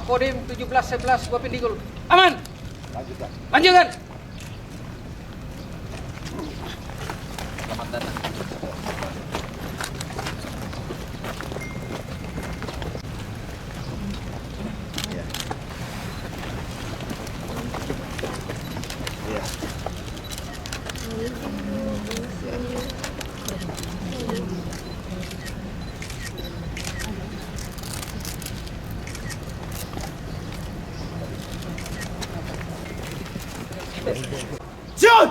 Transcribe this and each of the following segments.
Kodim 1711 Buah Pindigul. Aman. Lanjutkan. Lanjutkan. Selamat datang. Ya. Ya. Siap!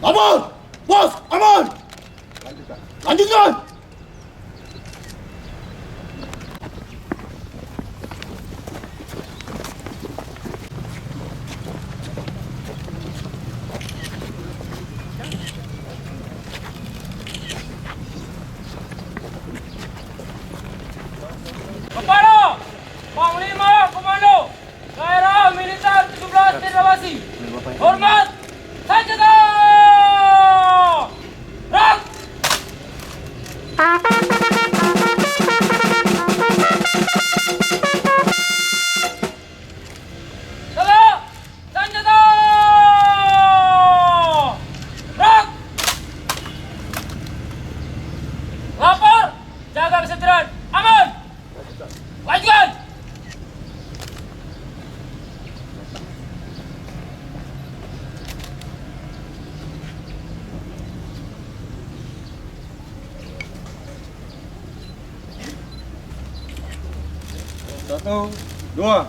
Aman! Bos, aman! Lanjutkan. Lanjutkan! Kepada Panglima Komando Daerah Militer 17 Cendrawasih. Hormat senjata. Rang. Salah. Senjata. Rang. Lapor. Jaga kesetiaan. Aman. Lanjutkan. Satu, dua.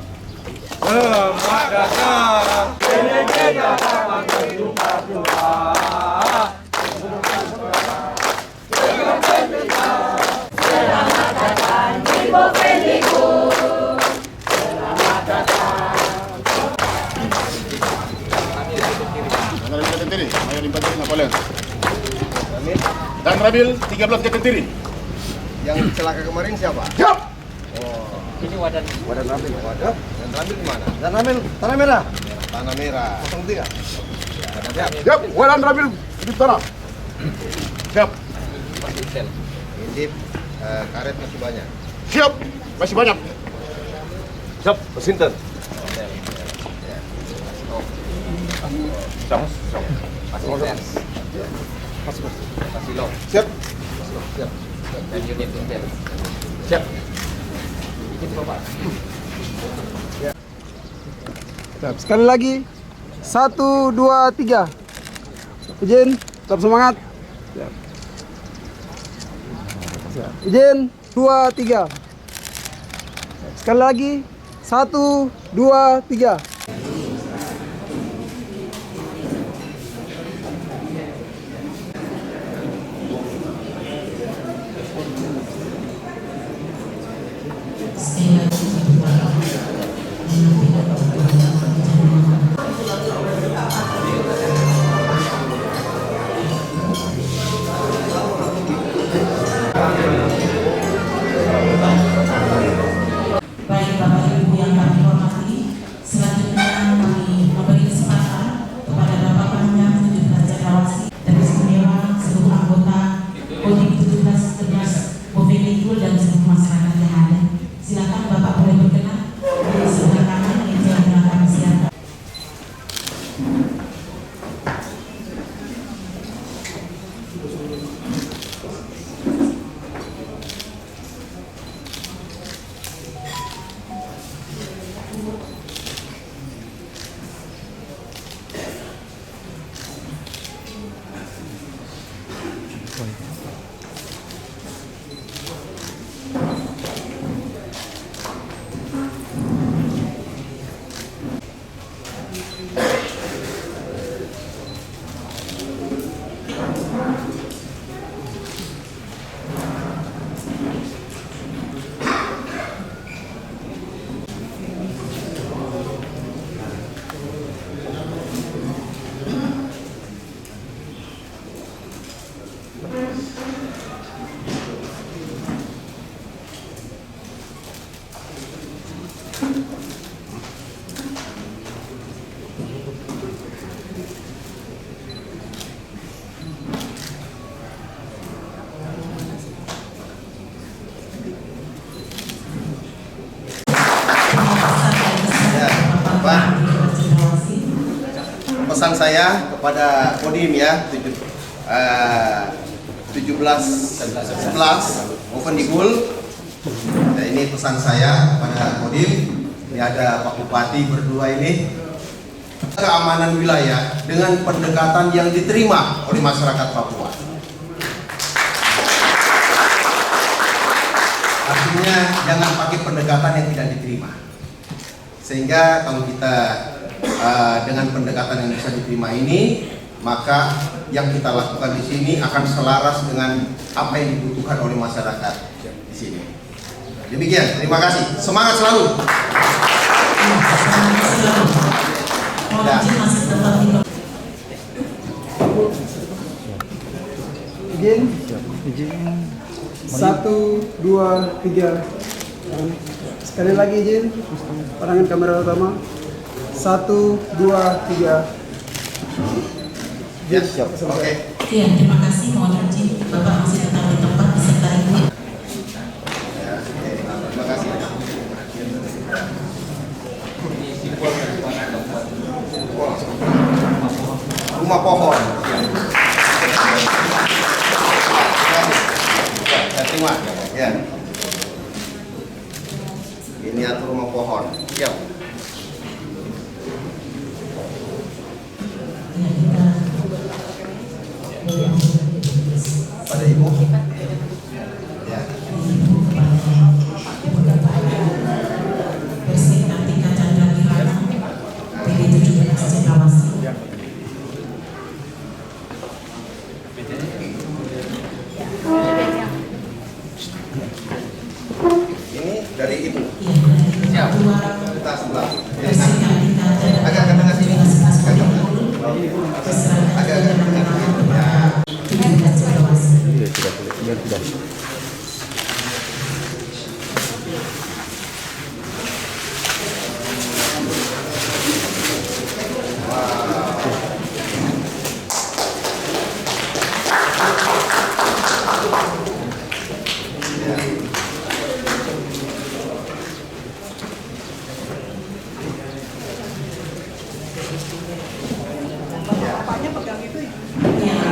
Selamat datang. Kelegenda dapat berjumpa dua. Selamat datang di Buah Pindigul. Selamat datang. Dan Rabil Ketentiri, Mayor Infanteri Napoleon. Dan Rabil 13 Ketentiri. Yang celaka kemarin siapa? Siap! Ini wadah. Wadan Ramil. Wadan. Dan Ramil kemana? Dan Rabil Tanah Merah. Tanah Merah. 03. Siap. Siap! Wadan Rabil Hidup Tanah. Siap! Indip, karet masih banyak. Siap! Masih banyak. Siap, Sinten. Siap. Siap. Dan unit intel. Siap. Siap. Sekali lagi. 1, 2, 3. Izin, tetap semangat. Siap. Siap. Izin, 2, 3. Siap. Sekali lagi. 1, 2, 3. Baik Bapak Ibu yang kami hormati, selanjutnya kami memberi kesempatan kepada Bapak Pangdam 17 Cendrawasih dan istimewa seluruh anggota Kodim 1711 Buah Pindigul dan seluruh masyarakat yang ada. Silakan Bapak boleh berkenan di sebelah kanan meja yang telah kami siapkan. pesan saya kepada Kodim ya, 1711 Open Digul. Nah, ini pesan saya kepada Kodim. Ini ada Pak Bupati berdua ini. Keamanan wilayah dengan pendekatan yang diterima oleh masyarakat Papua. Artinya jangan pakai pendekatan yang tidak diterima. Sehingga kalau kita dengan pendekatan yang bisa diterima ini, maka yang kita lakukan di sini akan selaras dengan apa yang dibutuhkan oleh masyarakat di sini. Demikian, terima kasih. Semangat selalu. Ya. Izin. 1, 2, 3. Sekali lagi izin. Pandangan kamera utama. 1, 2, 3. Ya, siap. Oke. Ya, terima kasih. Mohon izin Bapak masih tetap di tempat beserta Ibu. Ya, oke. Terima kasih. Rumah pohon. Ya, terima. Ya. Ini atur rumah pohon. Siap. Pada Ibu. Ya. Presiden Kartika Chandra Kirana, PD 17 Cendrawasih. Ini dari Ibu. Ya, dari Siap. Kedua Kita sebelah. Presiden Kartika Chandra Agak ke tengah sini. Agak ke tengah. Ya. 17 Cendrawasih. Ya,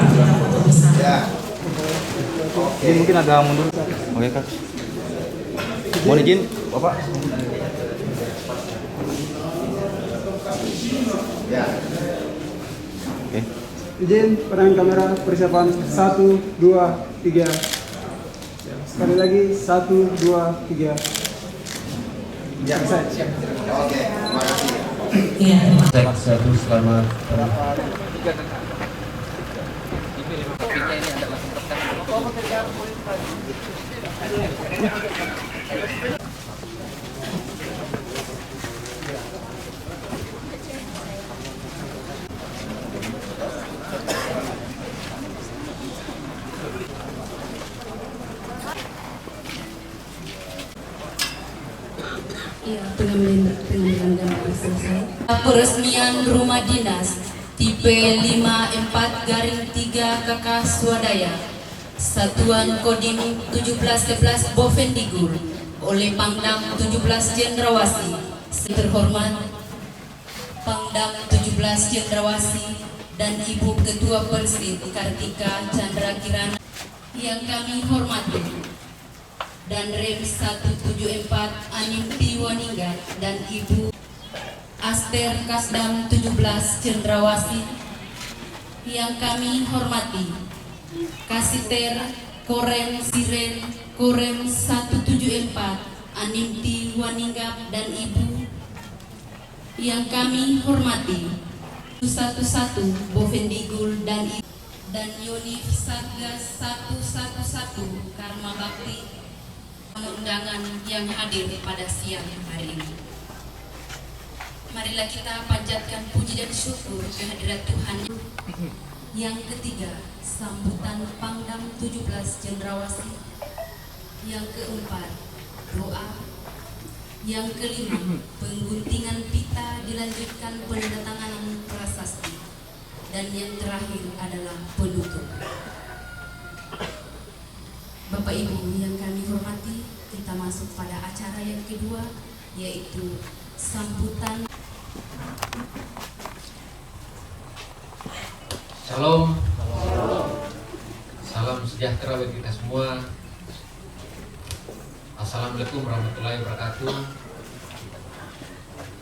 kita foto bersama. Ya. Ini mungkin agak mundur. Oke kak. Mohon izin bapak. Ya. Oke. Izin pandangan kamera persiapan 1, 2, 3. Sekali lagi 1, 2, 3. Ya. Selesai. Oke. Terima kasih. Ya, terima kasih. Satu selamat. Kopinya ini ada langsung tekan. Iya, pengambilan gambar selesai. Peresmian rumah dinas tipe 54-3 KK Swadaya Satuan Kodim 1711 Bovendigul oleh Pangdam 17 Cendrawasih. Terhormat Pangdam 17 Cendrawasih dan Ibu Ketua Persib Kartika Chandra Kirana yang kami hormati, dan Rem 174 Animti Waningga dan Ibu Aster Kasdam 17 Cendrawasih yang kami hormati, Kasiter Korem Siren Korem 174 Animti Waningga dan Ibu yang kami hormati, 11 Bovendigul dan Ibu dan Yonif Satgas 111 Karma Bakti undangan yang hadir pada siang hari ini. Marilah kita panjatkan puji dan syukur kehadirat Tuhan. Yang ketiga, sambutan Pangdam 17 Cendrawasih. Yang keempat, doa. Yang kelima, pengguntingan pita dilanjutkan penandatanganan prasasti. Dan yang terakhir adalah penutup. Bapak Ibu yang kami hormati, kita masuk pada acara yang kedua, yaitu sambutan. Shalom. Salam sejahtera bagi kita semua. Assalamualaikum warahmatullahi wabarakatuh.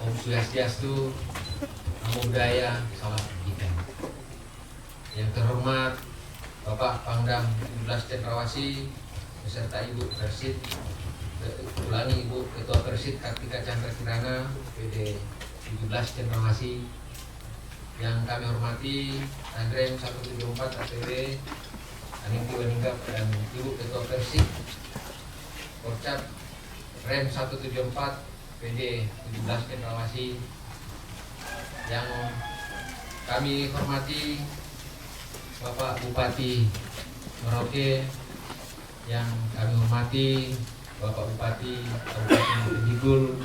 Om Swastiastu, Namo Buddhaya, salam kebajikan. Yang terhormat Bapak Pangdam 17 Cendrawasih beserta Ibu Persid, ulangi Ibu Ketua Persid Kartika Chandra Kirana PD 17 Cendrawasih. Yang kami hormati Andrem 174 APW Aningki Waningkap dan Ibu Ketua Persid Korcap Rem 174 PD 17 Cendrawasih. Yang kami hormati Bapak Bupati Merauke, yang kami hormati Bapak Bupati Kabupaten Bogor,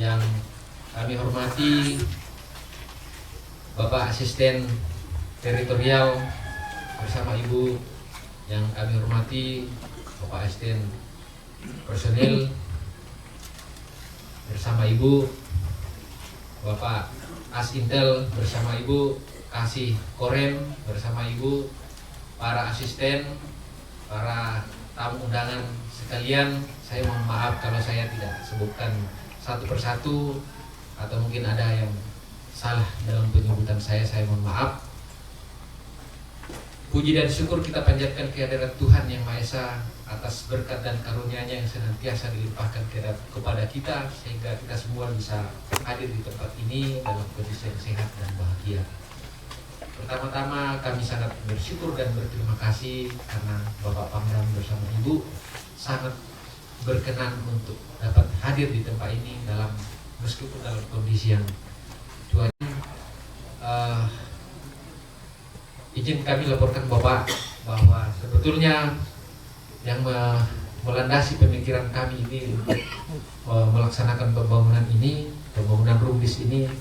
yang kami hormati Bapak Asisten Teritorial bersama Ibu, yang kami hormati Bapak Asisten Personil bersama Ibu, Bapak Asintel bersama Ibu, Kasih Korem bersama Ibu, para asisten, para tamu undangan sekalian. Saya mohon maaf kalau saya tidak sebutkan satu persatu atau mungkin ada yang salah dalam penyebutan saya mohon maaf. Puji dan syukur kita panjatkan kehadirat Tuhan Yang Maha Esa atas berkat dan karunia-Nya yang senantiasa dilimpahkan kepada kita, sehingga kita semua bisa hadir di tempat ini dalam kondisi yang sehat dan bahagia. Pertama-tama kami sangat bersyukur dan berterima kasih karena Bapak Pangdam bersama Ibu sangat berkenan untuk dapat hadir di tempat ini meskipun dalam kondisi yang cuaca. Izin kami laporkan Bapak bahwa sebetulnya yang melandasi pemikiran kami ini untuk melaksanakan pembangunan rumbis ini,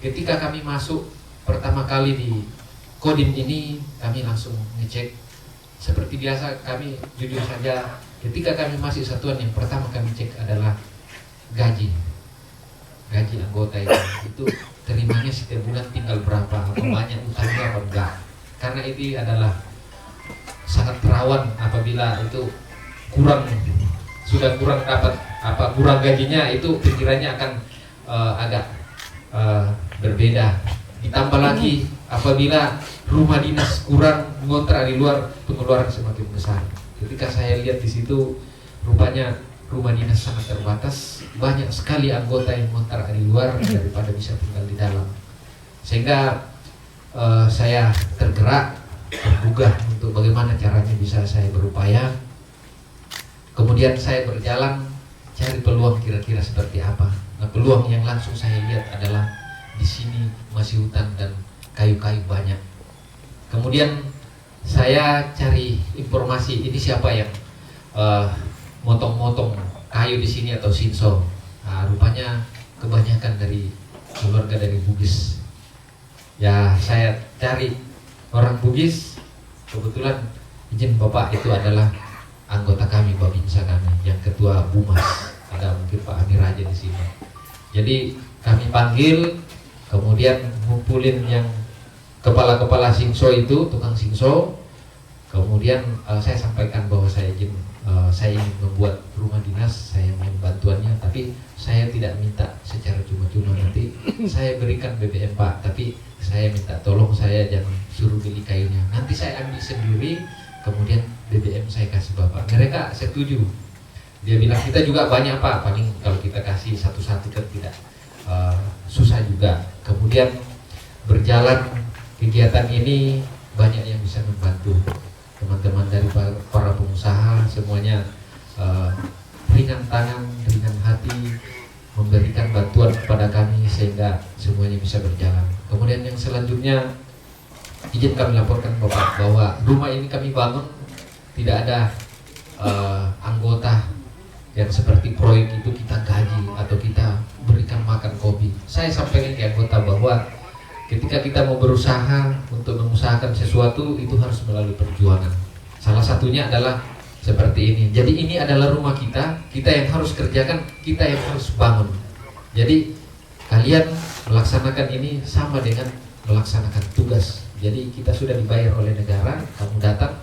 ketika kami masuk pertama kali di Kodim ini, kami langsung ngecek. Seperti biasa, kami jujur saja, ketika kami masih satuan, yang pertama kami cek adalah gaji anggota itu terimanya setiap bulan tinggal berapa, apa banyak utangnya apa enggak. Karena itu adalah sangat rawan apabila itu sudah kurang dapat kurang gajinya, itu pikirannya akan agak berbeda. Ditambah lagi apabila rumah dinas kurang ngontrak di luar, pengeluaran semakin besar. Ketika saya lihat di situ, rupanya rumah dinas sangat terbatas, banyak sekali anggota yang ngontrak di luar daripada bisa tinggal di dalam. Sehingga saya tergerak, tergugah untuk bagaimana caranya bisa saya berupaya. Kemudian saya berjalan cari peluang kira-kira seperti apa. Nah, peluang yang langsung saya lihat adalah di sini masih hutan dan kayu-kayu banyak. Kemudian saya cari informasi, ini siapa yang motong-motong kayu di sini atau sinso. Nah, rupanya kebanyakan dari keluarga dari Bugis. Ya, saya cari orang Bugis. Kebetulan izin Bapak itu adalah anggota kami, Babinsa kami, yang ketua Bumas. Ada mungkin Pak Amir Raja di sini. Jadi kami panggil, kemudian ngumpulin yang kepala-kepala singso itu, tukang singso. Kemudian saya sampaikan bahwa saya ingin membuat rumah dinas, saya ingin bantuannya, tapi saya tidak minta secara cuma-cuma, nanti saya berikan BBM Pak, tapi saya minta tolong saya jangan suruh beli kayunya, nanti saya ambil sendiri, kemudian BBM saya kasih Bapak. Mereka setuju. Dia bilang kita juga banyak Pak, paling kalau kita kasih satu-satu kan tidak susah juga. Kemudian berjalan kegiatan ini, banyak yang bisa membantu. Teman-teman dari para pengusaha semuanya ringan tangan, ringan hati, memberikan bantuan kepada kami sehingga semuanya bisa berjalan. Kemudian yang selanjutnya, izin kami laporkan Bapak bahwa rumah ini kami bangun tidak ada anggota yang seperti proyek itu kita gaji atau kita berikan makan kopi. Saya sampaikan ke anggota bahwa ketika kita mau berusaha untuk mengusahakan sesuatu, itu harus melalui perjuangan. Salah satunya adalah seperti ini. Jadi ini adalah rumah kita yang harus kerjakan, kita yang harus bangun. Jadi kalian melaksanakan ini sama dengan melaksanakan tugas. Jadi kita sudah dibayar oleh negara, kamu datang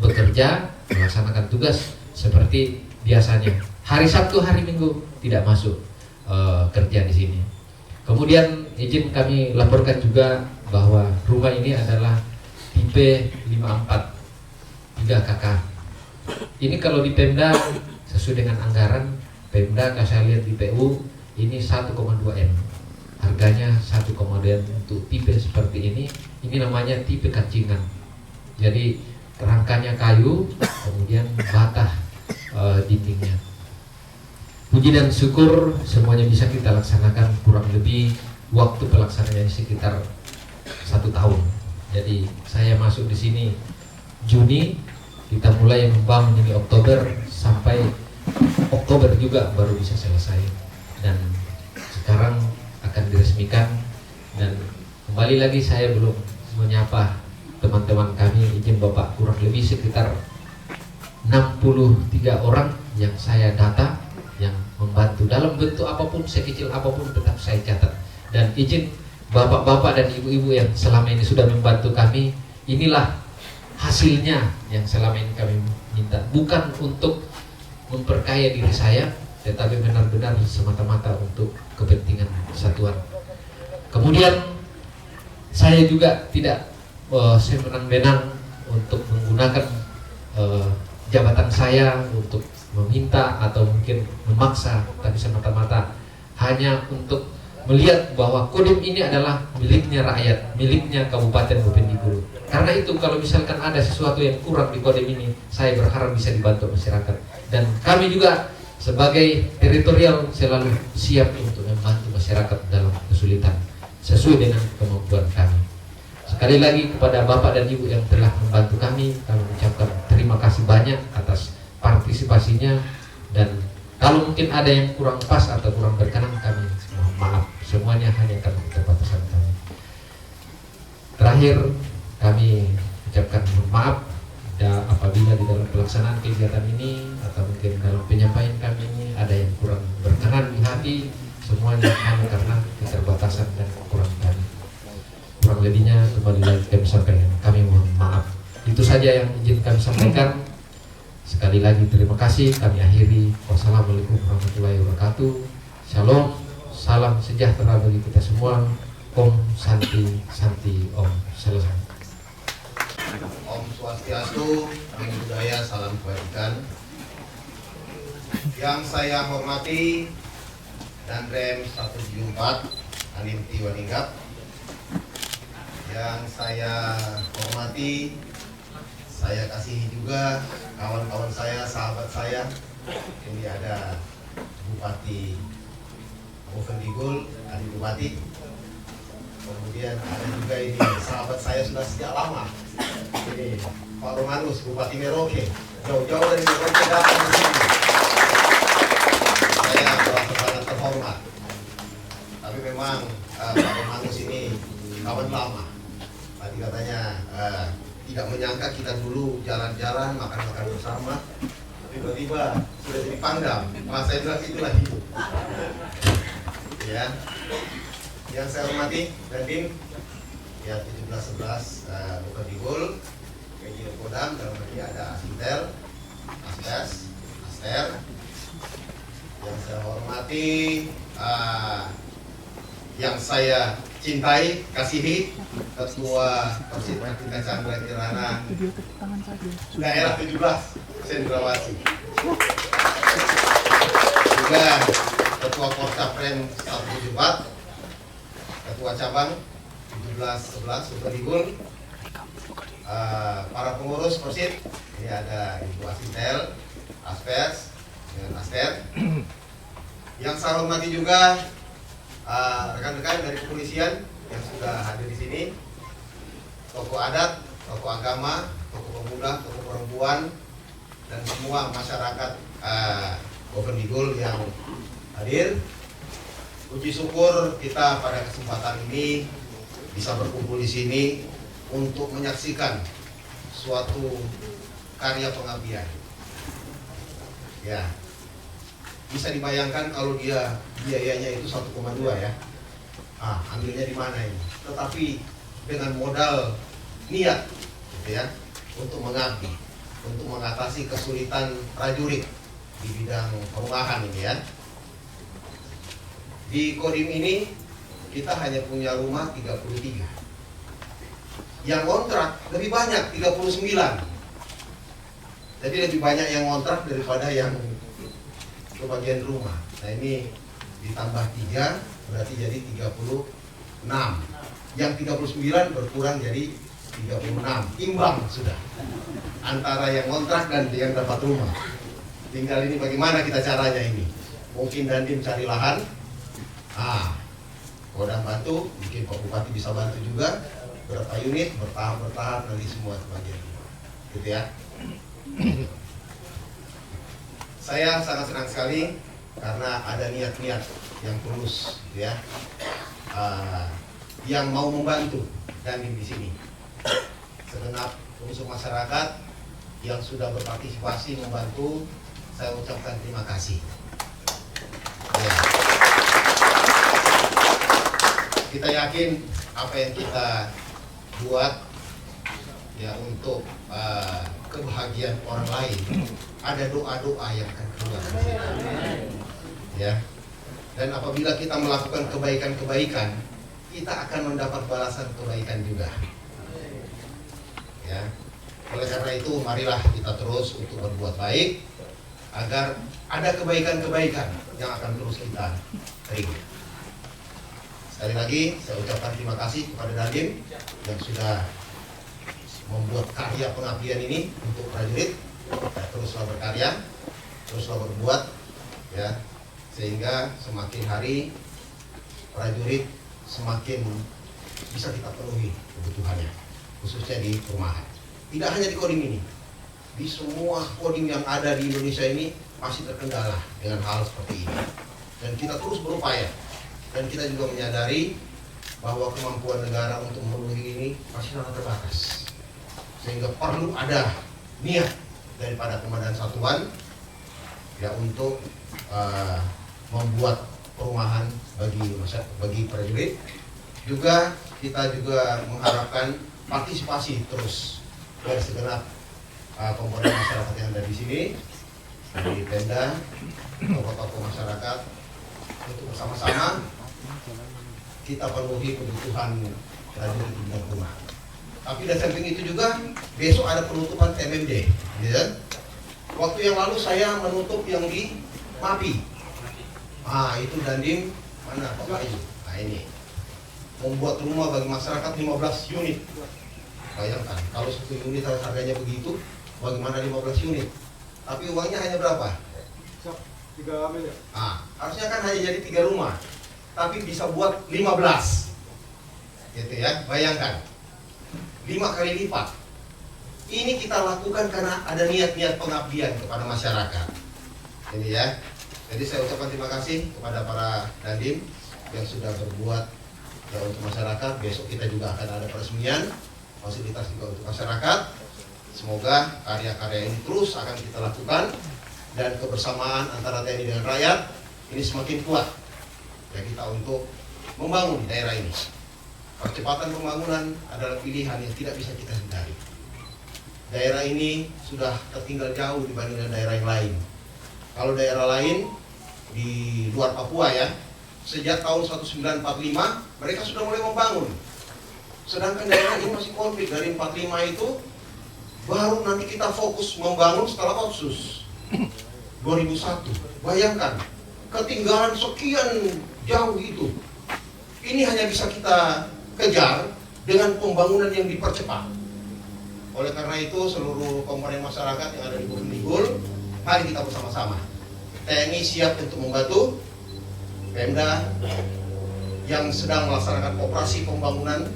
bekerja, melaksanakan tugas seperti biasanya. Hari Sabtu, hari Minggu tidak masuk kerja di sini. Kemudian izin kami laporkan juga bahwa rumah ini adalah tipe 54 3 KK. Ini kalau di Pemda sesuai dengan anggaran Pemda, saya lihat di PU ini 1,2 M. Harganya 1,2 M untuk tipe seperti ini. Ini namanya tipe kacingan. Jadi rangkanya kayu, kemudian bata dindingnya. Puji dan syukur semuanya bisa kita laksanakan, kurang lebih waktu pelaksanaannya sekitar 1 tahun. Jadi saya masuk di sini Juni, kita mulai membangun ini Oktober, sampai Oktober juga baru bisa selesai. Dan sekarang akan diresmikan. Dan kembali lagi saya belum menyapa teman-teman kami, izin Bapak, kurang lebih sekitar 63 orang yang saya data, yang membantu dalam bentuk apapun, sekecil apapun tetap saya catat. Dan izin bapak-bapak dan ibu-ibu yang selama ini sudah membantu kami, inilah hasilnya yang selama ini kami minta. Bukan untuk memperkaya diri saya, tetapi benar-benar semata-mata untuk kepentingan kesatuan. Kemudian saya juga tidak semenang-menang untuk menggunakan jabatan saya untuk meminta atau mungkin memaksa, tapi semata-mata hanya untuk melihat bahwa Kodim ini adalah miliknya rakyat, miliknya Kabupaten Boven Digul. Karena itu kalau misalkan ada sesuatu yang kurang di Kodim ini, saya berharap bisa dibantu masyarakat. Dan kami juga sebagai teritorial selalu siap untuk membantu masyarakat dalam kesulitan sesuai dengan kemampuan kami. Sekali lagi kepada Bapak dan Ibu yang telah membantu kami mengucapkan terima kasih banyak atas partisipasinya. Dan kalau mungkin ada yang kurang pas atau kurang berkenan, kami mohon maaf. Semuanya hanya karena keterbatasan kami. Terakhir, kami ucapkan mohon maaf apabila di dalam pelaksanaan kegiatan ini atau mungkin dalam penyampaian kami ini ada yang kurang berkenan di hati. Semuanya hanya karena keterbatasan dan kekurangan kami. Kurang lebihnya kembali lagi kami sampaikan, kami mohon maaf. Itu saja yang izin kami sampaikan. Sekali lagi terima kasih, kami akhiri. Wassalamualaikum warahmatullahi wabarakatuh. Shalom, salam sejahtera bagi kita semua. Om Santi Santi Om. Selesai. Om Swastiastu, Namo Buddhaya, salam kebajikan. Yang saya hormati Danrem 174 Anim Tiwaningap. Yang saya hormati, saya kasihi juga kawan-kawan saya, sahabat saya. Ini ada Bupati Boven Digul, Adik Bupati. Kemudian ada juga ini sahabat saya sudah sejak lama. Ini Pak Romanus, Bupati Merauke. Jauh-jauh dari Merauke datang ke sini. Saya merasa sangat terhormat. Tapi memang Pak Romanus ini kawan lama. Tadi katanya tidak menyangka kita dulu jalan-jalan, makan-makan bersama. Tiba-tiba sudah jadi pangdam. Masa saya bilang itulah hidup. Ya. Yang saya hormati Dandim ya 1711 Boven Digul, Kejil Kodam, dalam ini ada Asintel, Aspes, Aster. Yang saya hormati yang saya cintai, kasihi, Ketua Persib Kartika Chandra Kirana Daerah 17 Cendrawasih. Juga Ketua Porcapren 174, Ketua Cabang 1711 Boven Digul, para pengurus Persib, ini ada Ibu Asintel, Aspes, dengan Aster. Yang saya hormati juga rekan-rekan dari kepolisian yang sudah hadir di sini, tokoh adat, tokoh agama, tokoh pemuda, tokoh perempuan, dan semua masyarakat Boven Digul yang hadir. Puji syukur kita pada kesempatan ini bisa berkumpul di sini untuk menyaksikan suatu karya pengabdian. Ya, bisa dibayangkan kalau dia biayanya itu 1,2 ya. ambilnya di mana ini? Tetapi dengan modal niat, gitu ya, untuk mengabdi, untuk mengatasi kesulitan prajurit di bidang perumahan ini ya. Di Kodim ini kita hanya punya rumah 33. Yang kontrak lebih banyak, 39. Jadi lebih banyak yang kontrak daripada yang kebagian rumah. Nah ini ditambah 3 berarti jadi 36. Yang 39 berkurang jadi 36. Imbang sudah antara yang kontrak dan yang dapat rumah. Tinggal ini bagaimana kita caranya ini. Mungkin Dandim cari lahan. Kodam bantu, mungkin Pak Bupati bisa bantu juga. Berapa unit, bertahap nanti semua sebagian. Gitu ya. Saya sangat senang sekali karena ada niat-niat yang tulus, gitu ya, yang mau membantu Dandim di sini. Segenap unsur masyarakat yang sudah berpartisipasi membantu, saya ucapkan terima kasih. Ya. Kita yakin apa yang kita buat ya untuk kebahagiaan orang lain, ada doa-doa yang akan keluar. Ya. Dan apabila kita melakukan kebaikan-kebaikan, kita akan mendapat balasan kebaikan juga. Ya. Oleh karena itu, marilah kita terus untuk berbuat baik agar ada kebaikan-kebaikan yang akan terus kita terima. Sekali lagi, saya ucapkan terima kasih kepada Dandim yang sudah membuat karya pengabdian ini untuk prajurit. Teruslah berkarya, teruslah berbuat, ya, sehingga semakin hari prajurit semakin bisa kita penuhi kebutuhannya, khususnya di perumahan. Tidak hanya di Kodim ini, di semua Kodim yang ada di Indonesia ini masih terkendala dengan hal seperti ini. Dan kita terus berupaya. Dan kita juga menyadari bahwa kemampuan negara untuk memenuhi ini masih sangat terbatas. Sehingga perlu ada niat daripada Komandan Satuan ya untuk membuat perumahan bagi prajurit. Juga kita juga mengharapkan partisipasi terus dari segenap komponen masyarakat yang ada di sini, dari Pemda, tokoh-tokoh masyarakat, untuk bersama-sama kita penuhi kebutuhan prajurit di bidang rumah. Tapi dari samping itu juga besok ada penutupan TMMD, ya. Waktu yang lalu saya menutup yang di MAPI. Itu Dandim mana Pak Bayu? Nah ini membuat rumah bagi masyarakat 15 unit. Bayangkan kalau 1 unit harganya begitu, bagaimana 15 unit? Tapi uangnya hanya berapa? 3 miliar. Harusnya kan hanya jadi 3 rumah, tapi bisa buat 15, gitu ya. Bayangkan 5 kali lipat. Ini kita lakukan karena ada niat-niat pengabdian kepada masyarakat. Ini ya. Jadi saya ucapkan terima kasih kepada para Dandim yang sudah berbuat ya untuk masyarakat. Besok kita juga akan ada peresmian fasilitas juga untuk masyarakat. Semoga karya-karya ini terus akan kita lakukan dan kebersamaan antara TNI dengan rakyat ini semakin kuat ya kita untuk membangun daerah ini. Percepatan pembangunan adalah pilihan yang tidak bisa kita hindari. Daerah ini sudah tertinggal jauh dibandingkan daerah yang lain. Kalau daerah lain di luar Papua ya, sejak tahun 1945 mereka sudah mulai membangun. Sedangkan daerah ini masih konflik. Dari 45 itu baru nanti kita fokus membangun setelah Otsus 2001. Bayangkan ketinggalan sekian jauh itu. Ini hanya bisa kita kejar dengan pembangunan yang dipercepat. Oleh karena itu seluruh komponen masyarakat yang ada di Bukit, mari kita bersama-sama. TNI siap untuk membantu, Pemda yang sedang melaksanakan operasi pembangunan,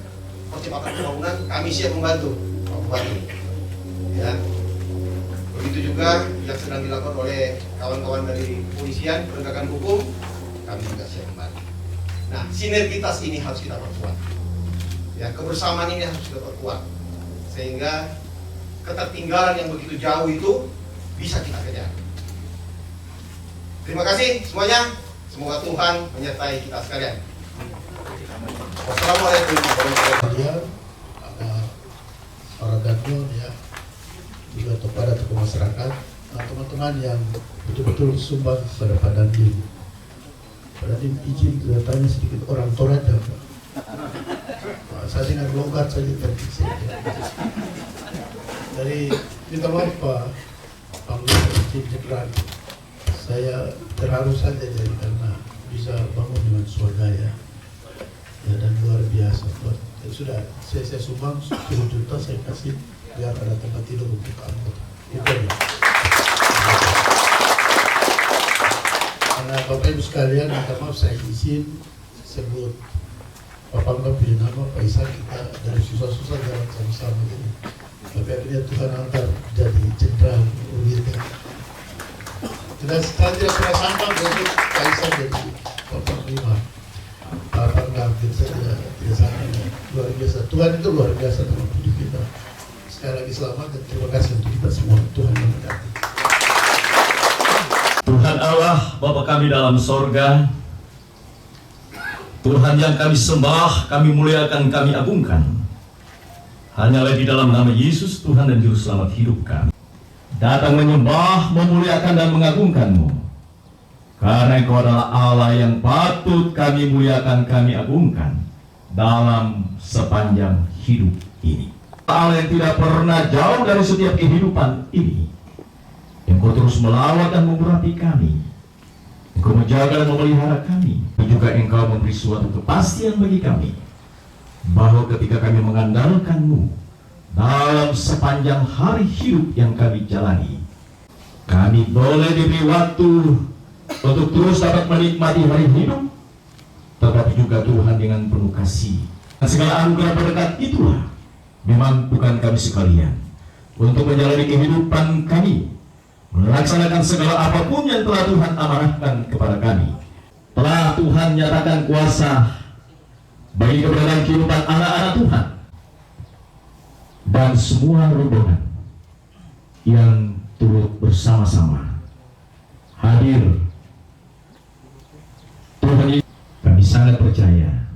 percepatan pembangunan, kami siap membantu Pak Bupati. Ya. Begitu juga yang sedang dilakukan oleh kawan-kawan dari kepolisian, penegakan hukum, kami juga siap membantu. Nah, sinergitas ini harus kita perkuat. Ya, kebersamaan ini harus kita perkuat. Sehingga ketertinggalan yang begitu jauh itu bisa kita kejar. Terima kasih semuanya. Semoga Tuhan menyertai kita sekalian. Wassalamualaikum warahmatullahi wabarakatuh. Dia ada para gandul ya, juga kepada tokoh masyarakat, teman-teman yang betul-betul sumbang kepada Padang ini. Padang ini izin tanya sedikit orang Toraja. Saya dengar logat saja terkisah. Dari minta maaf Pak Panglima Jenderal, saya terharu saja jadi karena bisa bangun dengan swadaya ya, dan luar biasa. Sudah saya sumbang 10 juta saya kasih biar ada tempat tidur untuk anggota. Itu ya. Karena Bapak Ibu sekalian, minta maaf saya izin sebut Bapak nggak punya nama Pak Isan, kita dari susah-susah jalan sama-sama gitu. Tapi akhirnya Tuhan antar jadi jenderal Wirga. Kita tidak pernah sangka untuk Pak Isan jadi Bapak Panglima. Bapak nggak kita tidak sangka, luar biasa. Tuhan itu luar biasa dalam hidup kita. Sekali lagi selamat dan terima kasih untuk kita semua. Tuhan memberkati. Tuhan Allah, Bapa kami dalam sorga, Tuhan yang kami sembah, kami muliakan, kami agungkan. Hanyalah di dalam nama Yesus, Tuhan dan Juru Selamat hidup kami datang menyembah, memuliakan dan mengagungkan-Mu. Karena Engkau adalah Allah yang patut kami muliakan, kami agungkan dalam sepanjang hidup ini. Allah yang tidak pernah jauh dari setiap kehidupan ini. Engkau terus melawat dan memberkati kami. Engkau menjaga dan memelihara kami. Dan juga Engkau memberi suatu kepastian bagi kami bahwa ketika kami mengandalkan-Mu dalam sepanjang hari hidup yang kami jalani, kami boleh diberi waktu untuk terus dapat menikmati hari hidup, tetapi juga Tuhan dengan penuh kasih dan segala anugerah berkat itulah memampukan kami sekalian untuk menjalani kehidupan kami, melaksanakan segala apapun yang telah Tuhan amanahkan kepada kami. Telah Tuhan nyatakan kuasa bagi keberadaan kehidupan anak-anak Tuhan dan semua rombongan yang turut bersama-sama hadir. Tuhan, kami sangat percaya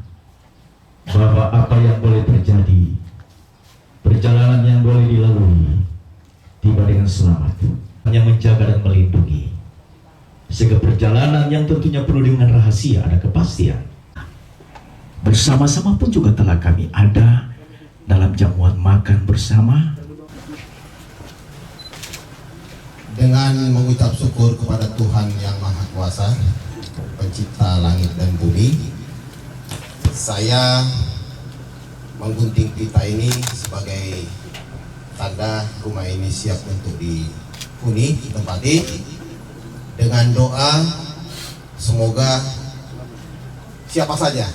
bahwa apa yang boleh terjadi, perjalanan yang boleh dilalui, tiba dengan selamat, yang menjaga dan melindungi, sehingga perjalanan yang tentunya penuh dengan rahasia ada kepastian. Bersama-sama pun juga telah kami ada dalam jamuan makan bersama. Dengan mengucap syukur kepada Tuhan Yang Maha Kuasa, Pencipta langit dan bumi, saya menggunting pita ini sebagai tanda rumah ini siap untuk dihuni, ditempati. Dengan doa semoga siapa saja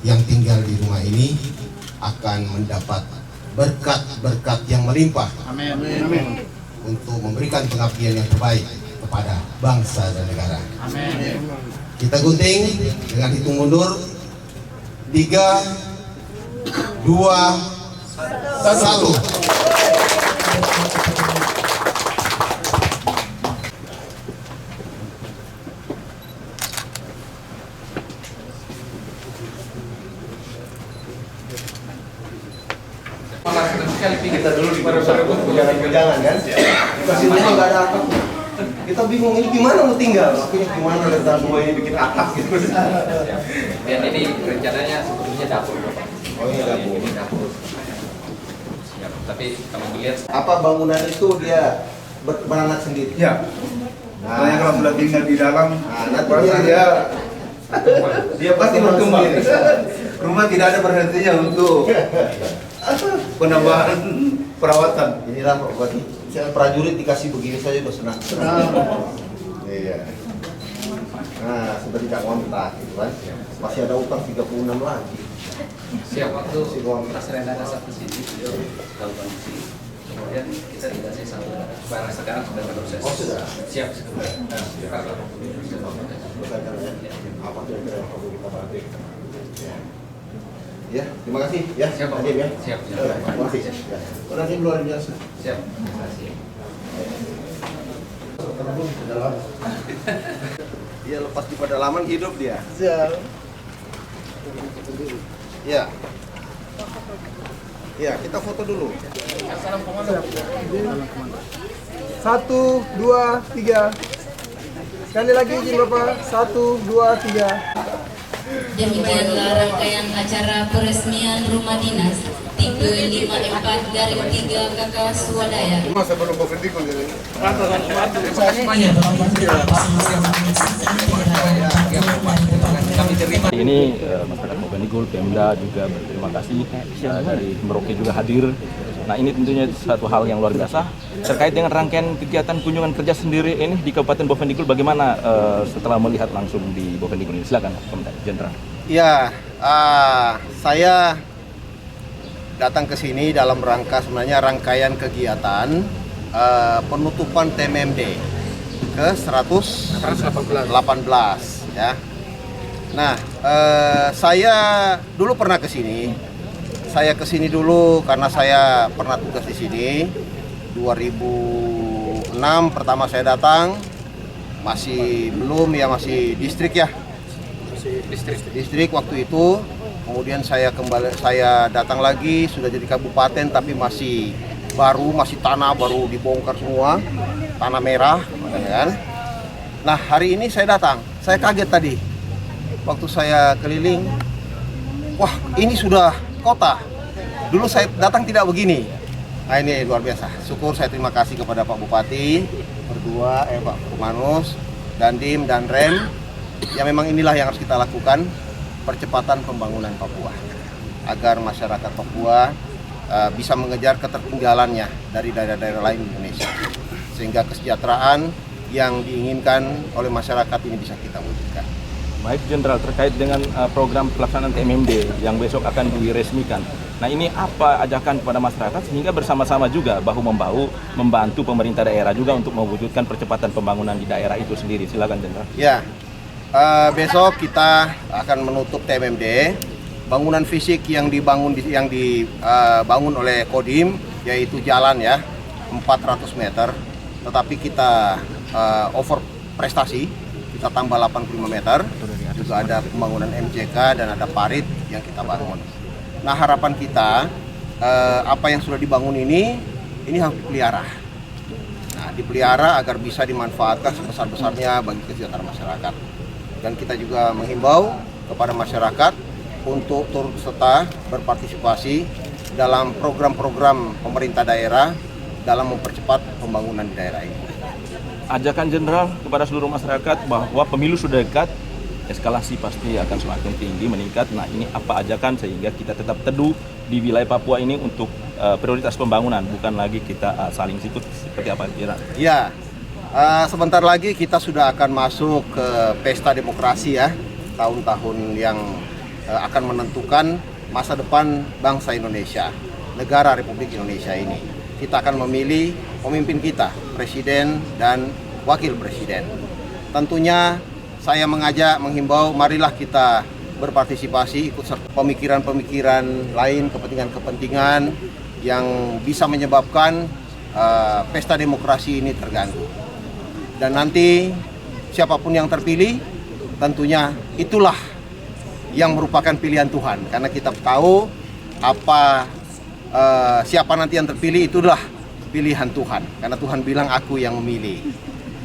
yang tinggal di rumah ini akan mendapat berkat-berkat yang melimpah. Amin. Amin. Untuk memberikan pengabdian yang terbaik kepada bangsa dan negara. Amin. Kita gunting dengan hitung mundur 3, 2, 1. Kita dulu di perjalanan kan, kasih rumah nggak ada atap. Kita bingung ini gimana mau tinggal, akhirnya gimana kita semua ini bikin atap gitu. Dan ini rencananya sebetulnya dapur. Oh iya, dapur. Ini dapur. Siap. Tapi kalau melihat Apa bangunan itu dia beranak sendiri? Ya. Nah, kalau sudah tinggal di dalam, nanti pasti dia pasti berkembang. sendiri. Rumah tidak ada berhentinya untuk penambahan perawatan. Inilah Pak Bupati, prajurit dikasih begini saja udah senang. Iya. Nah, sudah tidak ngontrak gitu kan. Masih ada utang 36 lagi. siap waktu Si ngontrak. Mas satu sini beliau tahu kondisi. Kemudian kita dikasih satu barang sekarang sudah berproses. Oh, sudah. Siap sudah. Apa kira-kira yang perlu kita bantu? Ya, terima kasih ya. Siap, Pak. Hadir ya. Siap. Terima kasih. Ya. Nanti luar biasa. Siap. Terima kasih. Dia lepas di pedalaman hidup dia. Siap. Ya. Ya, kita foto dulu. 1, 2, 3. Sekali lagi izin Bapak. 1, 2, 3. Demikianlah rangkaian acara peresmian rumah dinas tipe 54 dari 3 kakak swadaya. Masa belum Bovendikul jadi. Ini masyarakat Bovendikul, Pemda juga berterima kasih dari Merauke juga hadir. Nah ini tentunya satu hal yang luar biasa terkait dengan rangkaian kegiatan kunjungan kerja sendiri ini di Kabupaten Bovendikul. Bagaimana setelah melihat langsung di Bovendikul ini? Silakan, Komandan Jenderal. Ya, saya datang ke sini dalam rangka sebenarnya rangkaian kegiatan penutupan TMMD ke 118 ya. Nah, saya dulu pernah ke sini. Saya ke sini dulu karena saya pernah tugas di sini. 2006 pertama saya datang, masih belum ya, masih distrik ya. Distrik waktu itu. Kemudian saya datang lagi, sudah jadi kabupaten tapi masih baru, masih tanah baru dibongkar semua, tanah merah, kan? Nah hari ini saya datang, saya kaget tadi, waktu saya keliling, wah ini sudah kota. Dulu saya datang tidak begini. Nah ini luar biasa. Syukur, saya terima kasih kepada Pak Bupati berdua, Pak Manus, Dandim dan Rem. Ya memang inilah yang harus kita lakukan. Percepatan pembangunan Papua agar masyarakat Papua bisa mengejar ketertinggalannya dari daerah-daerah lain di Indonesia, sehingga kesejahteraan yang diinginkan oleh masyarakat ini bisa kita wujudkan. Baik Jenderal, terkait dengan program pelaksanaan TMMD yang besok akan diresmikan. Nah ini apa ajakan kepada masyarakat sehingga bersama-sama juga bahu-membahu membantu pemerintah daerah juga untuk mewujudkan percepatan pembangunan di daerah itu sendiri. Silakan Jenderal. Ya. Besok kita akan menutup TMMD, bangunan fisik yang dibangun oleh Kodim, yaitu jalan ya 400 meter, tetapi kita over prestasi, kita tambah 85 meter, juga ada pembangunan MCK dan ada parit yang kita bangun. Nah harapan kita apa yang sudah dibangun ini harus dipelihara. Nah dipelihara agar bisa dimanfaatkan sebesar-besarnya bagi kesejahteraan masyarakat. Dan kita juga menghimbau kepada masyarakat untuk turut serta berpartisipasi dalam program-program pemerintah daerah dalam mempercepat pembangunan di daerah ini. Ajakan Jenderal kepada seluruh masyarakat bahwa pemilu sudah dekat, eskalasi pasti akan semakin tinggi, meningkat. Nah ini apa ajakan sehingga kita tetap teduh di wilayah Papua ini untuk prioritas pembangunan, bukan lagi kita saling sikut seperti apa kira? Ya. Sebentar lagi kita sudah akan masuk ke pesta demokrasi ya, tahun-tahun yang akan menentukan masa depan bangsa Indonesia, negara Republik Indonesia ini. Kita akan memilih pemimpin kita, presiden dan wakil presiden. Tentunya saya menghimbau, marilah kita berpartisipasi, ikut serta pemikiran-pemikiran lain, kepentingan-kepentingan yang bisa menyebabkan pesta demokrasi ini terganggu. Dan nanti siapapun yang terpilih tentunya itulah yang merupakan pilihan Tuhan, karena kita tahu siapa nanti yang terpilih itulah pilihan Tuhan, karena Tuhan bilang aku yang memilih.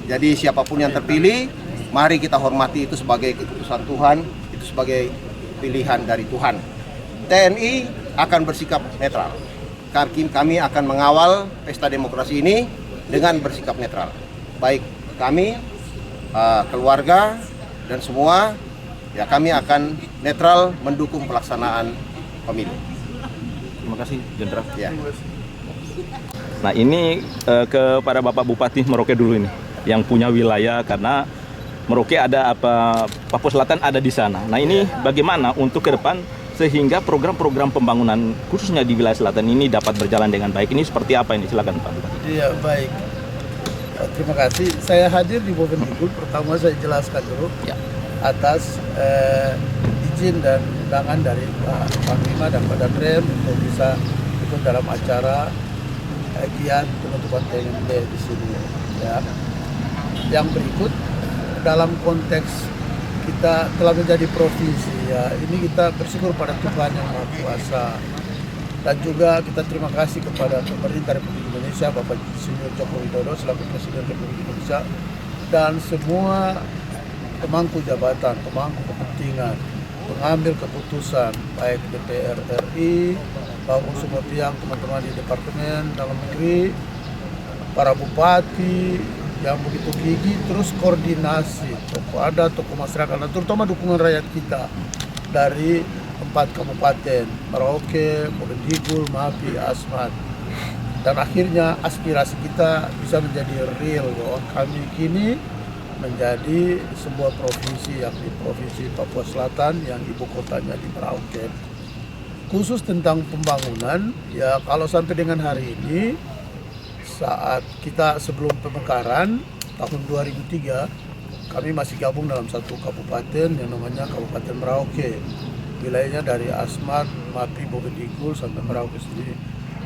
Jadi siapapun yang terpilih, mari kita hormati itu sebagai keputusan Tuhan, itu sebagai pilihan dari Tuhan. TNI akan bersikap netral. Kami akan mengawal pesta demokrasi ini dengan bersikap netral, baik kami, keluarga, dan semua, ya kami akan netral mendukung pelaksanaan pemilu. Terima kasih, Jenderal. Ya. Nah ini kepada Bapak Bupati Merauke dulu ini, yang punya wilayah, karena Merauke ada Papua Selatan ada di sana. Nah ini bagaimana untuk ke depan sehingga program-program pembangunan khususnya di wilayah selatan ini dapat berjalan dengan baik. Ini seperti apa ini? Silakan Pak Bupati. Iya, baik. Terima kasih. Saya hadir di Bovendikul. Pertama saya jelaskan dulu atas izin dan undangan dari Pak Panglima dan Pak Danrem untuk bisa ikut dalam acara giat penutupan TMMD di sini. Ya. Yang berikut dalam konteks kita telah menjadi provinsi ya. Ini kita bersyukur pada Tuhan yang Maha Kuasa. Dan juga kita terima kasih kepada pemerintah Republik Indonesia, Bapak Insinyur Joko Widodo selaku Presiden Republik Indonesia, dan semua pemangku jabatan, pemangku kepentingan, pengambil keputusan, baik DPR RI, maupun semua pihak, teman-teman di Departemen Dalam Negeri, para bupati yang begitu gigih, terus koordinasi, tokoh adat, tokoh masyarakat, dan terutama dukungan rakyat kita dari 4 kabupaten, Merauke, Bovendigul, Mapi, Asmat. Dan akhirnya aspirasi kita bisa menjadi real bahwa kami kini menjadi sebuah provinsi, yakni Provinsi Papua Selatan yang ibu kotanya di Merauke. Khusus tentang pembangunan, ya kalau sampai dengan hari ini, saat kita sebelum pemekaran tahun 2003, kami masih gabung dalam satu kabupaten yang namanya Kabupaten Merauke. Wilayahnya dari Asmat, Mapi, Bovendigul sampai Merauke sendiri.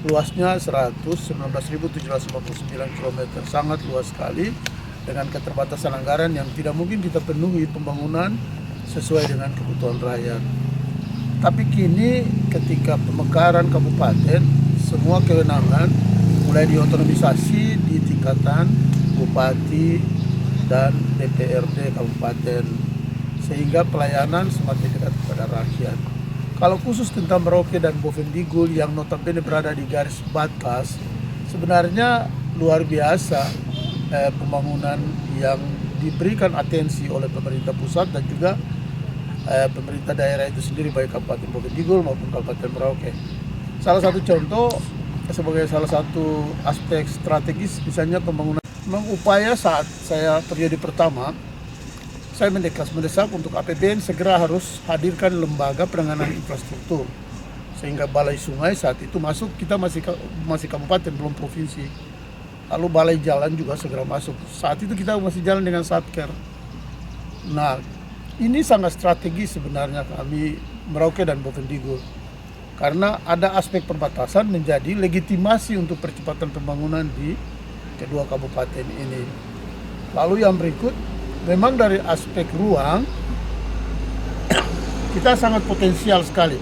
Luasnya 119.759 km, sangat luas sekali dengan keterbatasan anggaran yang tidak mungkin kita penuhi pembangunan sesuai dengan kebutuhan rakyat. Tapi kini ketika pemekaran kabupaten, semua kewenangan mulai diotonomisasi di tingkatan bupati dan DPRD kabupaten, sehingga pelayanan semakin dekat kepada rakyat. Kalau khusus tentang Merauke dan Bovendigul yang notabene berada di garis batas, sebenarnya luar biasa pembangunan yang diberikan atensi oleh pemerintah pusat dan juga pemerintah daerah itu sendiri, baik Kabupaten Bovendigul maupun Kabupaten Merauke. Salah satu contoh sebagai salah satu aspek strategis, misalnya pembangunan. Memang upaya saat saya periode pertama, saya mendesak untuk APBN segera harus hadirkan lembaga penanganan infrastruktur, sehingga balai sungai saat itu masuk, kita masih kabupaten belum provinsi. Lalu balai jalan juga segera masuk. Saat itu kita masih jalan dengan Satker. Nah, ini sangat strategis sebenarnya kami Merauke dan Bovendigul, karena ada aspek perbatasan menjadi legitimasi untuk percepatan pembangunan di kedua kabupaten ini. Lalu yang berikut, memang dari aspek ruang kita sangat potensial sekali.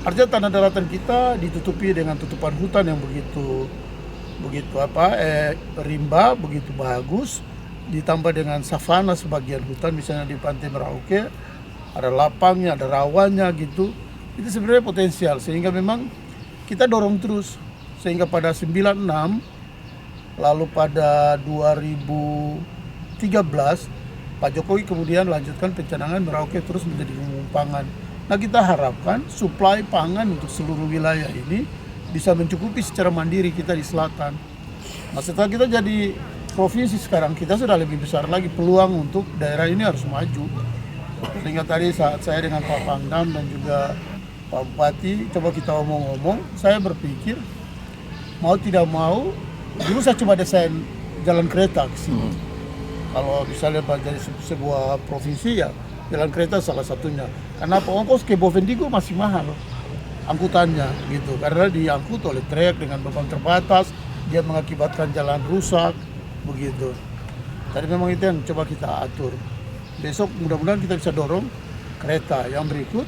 Artinya tanah daratan kita ditutupi dengan tutupan hutan yang begitu rimba, begitu bagus, ditambah dengan savana sebagian hutan, misalnya di Pantai Merauke ada lapangnya, ada rawannya gitu. Itu sebenarnya potensial, sehingga memang kita dorong terus, sehingga pada 96 lalu pada 2013 Pak Jokowi kemudian lanjutkan pencanangan Merauke terus menjadi lumbung pangan. Nah, kita harapkan suplai pangan untuk seluruh wilayah ini bisa mencukupi secara mandiri kita di selatan. Nah, setelah kita jadi provinsi sekarang, kita sudah lebih besar lagi peluang untuk daerah ini harus maju. Sehingga tadi saat saya dengan Pak Pangdam dan juga Pak Bupati coba kita ngomong-ngomong, saya berpikir mau tidak mau, dulu saya coba desain jalan kereta ke sini. Kalau misalnya jadi sebuah provinsi, ya jalan kereta salah satunya. Karena ongkos ke Bovendigul masih mahal angkutannya gitu, karena diangkut oleh trek dengan beban terbatas, dia mengakibatkan jalan rusak begitu. Tadi memang itu yang coba kita atur. Besok mudah-mudahan kita bisa dorong kereta. Yang berikut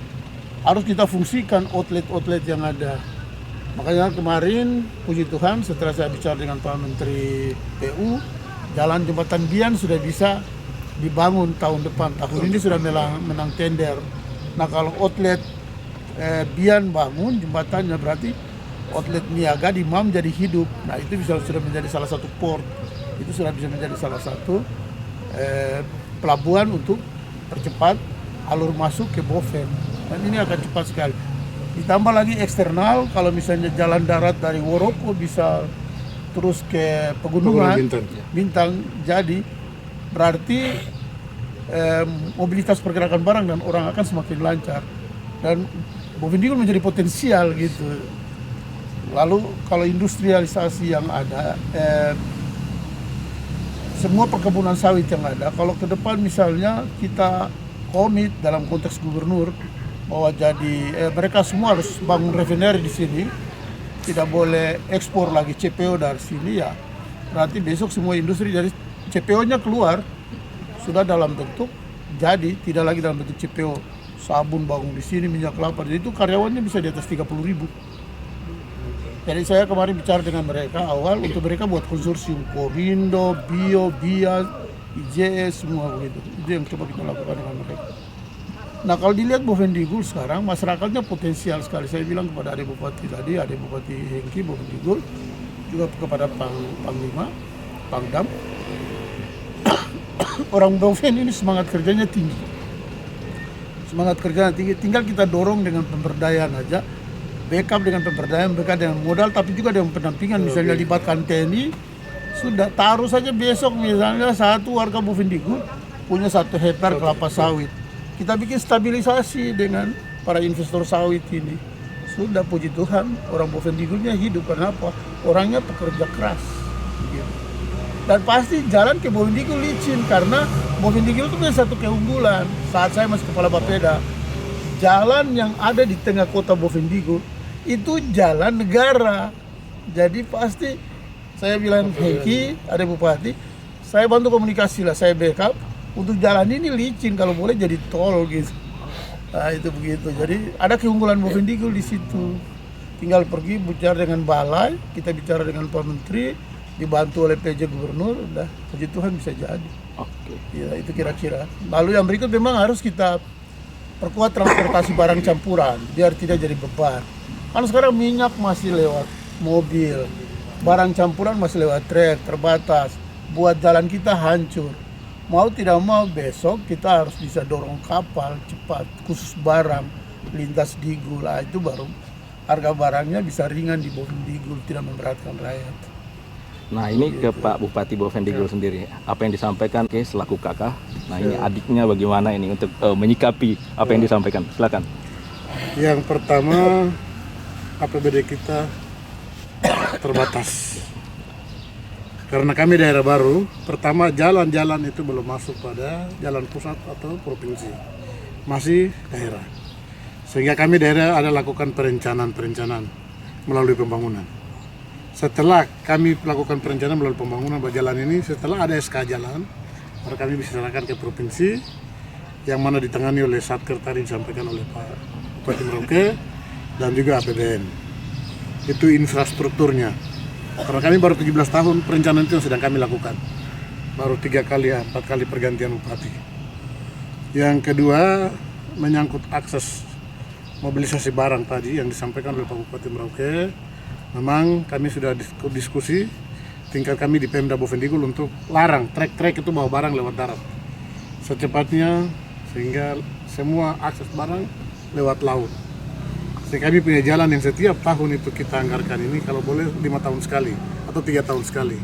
harus kita fungsikan outlet-outlet yang ada. Makanya kemarin puji Tuhan setelah saya bicara dengan Pak Menteri PU, jalan jembatan Bian sudah bisa dibangun tahun depan. Tahun ini sudah menang tender. Nah, kalau outlet Bian bangun jembatannya, berarti outlet niaga di MAM jadi hidup. Nah, itu sudah menjadi salah satu port. Itu sudah bisa menjadi salah satu pelabuhan untuk percepat alur masuk ke Boven. Dan ini akan cepat sekali. Ditambah lagi eksternal, kalau misalnya jalan darat dari Woroko bisa terus ke pegunungan Bintang, jadi berarti mobilitas pergerakan barang dan orang akan semakin lancar dan Bovendigul menjadi potensial gitu. Lalu kalau industrialisasi yang ada, semua perkebunan sawit yang ada, kalau ke depan misalnya kita komit dalam konteks gubernur bahwa jadi mereka semua harus bangun refinery di sini, tidak boleh ekspor lagi CPO dari sini, ya berarti besok semua industri dari CPO-nya keluar sudah dalam bentuk jadi tidak lagi dalam bentuk CPO, sabun bangun di sini, minyak kelapa, jadi itu karyawannya bisa di atas 30.000. Jadi saya kemarin bicara dengan mereka awal untuk mereka buat konsorsium Korindo, Bio, Bias, IJS semua begitu. Itu yang coba kita lakukan dengan mereka. Nah kalau dilihat Bovendigul sekarang masyarakatnya potensial sekali. Saya bilang kepada Adik Bupati tadi, Adik Bupati Hengki Bovendigul, juga kepada Panglima, Pangdam. Orang Boven ini semangat kerjanya tinggi. Semangat kerjanya tinggi, tinggal kita dorong dengan pemberdayaan aja. Backup dengan pemberdayaan, backup dengan modal, tapi juga dengan pendampingan. Misalnya libatkan TNI, sudah taruh saja besok misalnya satu warga Bovendigul punya 1 hektar kelapa sawit. Kita bikin stabilisasi dengan para investor sawit ini. Sudah puji Tuhan, orang Bovendigulnya hidup. Kenapa? Orangnya pekerja keras. Begitu. Dan pasti jalan ke Bovendigul licin, karena Bovendigul itu punya satu keunggulan. Saat saya masih kepala Bapeda, jalan yang ada di tengah kota Bovendigul itu jalan negara. Jadi pasti saya bilang Hengki, ada Bupati, saya bantu komunikasi lah, saya backup untuk jalan ini licin, kalau boleh jadi tol gitu. Nah itu begitu. Jadi ada keunggulan Bovendigul di situ. Tinggal pergi bicara dengan balai, kita bicara dengan Pak Menteri, dibantu oleh PJ Gubernur, udah puji Tuhan bisa jadi. Oke. Ya itu kira-kira. Lalu yang berikut memang harus kita perkuat transportasi barang campuran biar tidak jadi beban. Kan sekarang minyak masih lewat mobil, barang campuran masih lewat trek, terbatas, buat jalan kita hancur. Mau tidak mau besok kita harus bisa dorong kapal cepat, khusus barang, lintas Digul, itu baru harga barangnya bisa ringan di Bovendigul, tidak memberatkan rakyat. Nah ini ke Pak Bupati Bovendigul sendiri, apa yang disampaikan selaku kakak, nah ini adiknya bagaimana ini untuk menyikapi apa yang disampaikan, silakan. Yang pertama, APBD kita terbatas. Karena kami daerah baru, pertama jalan-jalan itu belum masuk pada jalan pusat atau provinsi, masih daerah. Sehingga kami daerah ada lakukan perencanaan melalui pembangunan. Setelah kami melakukan perencanaan melalui pembangunan jalan ini, setelah ada SK jalan, maka kami bisa serahkan ke provinsi, yang mana ditangani oleh Satker tadi disampaikan oleh Pak Bupati Merauke, dan juga APBN. Itu infrastrukturnya. Karena kami baru 17 tahun, perencanaan itu yang sedang kami lakukan. Baru 4 kali pergantian bupati. Yang kedua, menyangkut akses mobilisasi barang tadi yang disampaikan oleh Pak Bupati Merauke. Memang kami sudah diskusi tingkat kami di Pemda Bovendigul untuk larang trek-trek itu bawa barang lewat darat secepatnya, sehingga semua akses barang lewat laut. Jadi kami punya jalan yang setiap tahun itu kita anggarkan ini kalau boleh 5 tahun sekali atau 3 tahun sekali.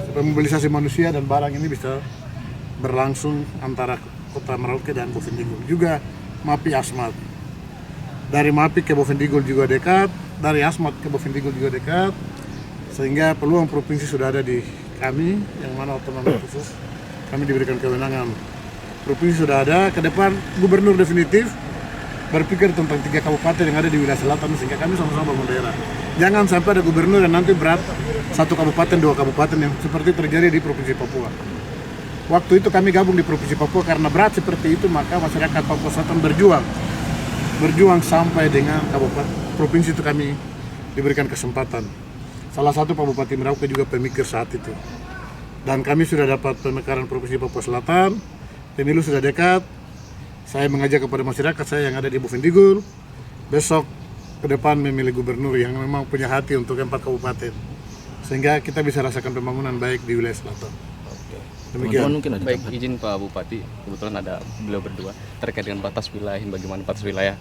Supaya mobilisasi manusia dan barang ini bisa berlangsung antara kota Merauke dan Bovendigul. Juga MAPI Asmat. Dari MAPI ke Bovendigul juga dekat, dari Asmat ke Bovendigul juga dekat. Sehingga peluang provinsi sudah ada di kami, yang mana otonomi khusus kami diberikan kewenangan. Provinsi sudah ada, ke depan gubernur definitif berpikir tentang 3 kabupaten yang ada di wilayah selatan, sehingga kami sama-sama bangun daerah. Jangan sampai ada gubernur yang nanti berat 1 kabupaten, 2 kabupaten yang seperti terjadi di Provinsi Papua. Waktu itu kami gabung di Provinsi Papua karena berat seperti itu, maka masyarakat Papua Selatan berjuang sampai dengan kabupaten provinsi itu kami diberikan kesempatan. Salah satu Pak Bupati Merauke juga pemikir saat itu. Dan kami sudah dapat pemekaran Provinsi Papua Selatan, pemilu sudah dekat. Saya mengajak kepada masyarakat saya yang ada di Bovendigul, besok ke depan memilih gubernur yang memang punya hati untuk 4 kabupaten. Sehingga kita bisa rasakan pembangunan baik di wilayah selatan. Demikian. Baik, izin Pak Bupati, kebetulan ada beliau berdua terkait dengan batas wilayah, bagaimana batas wilayah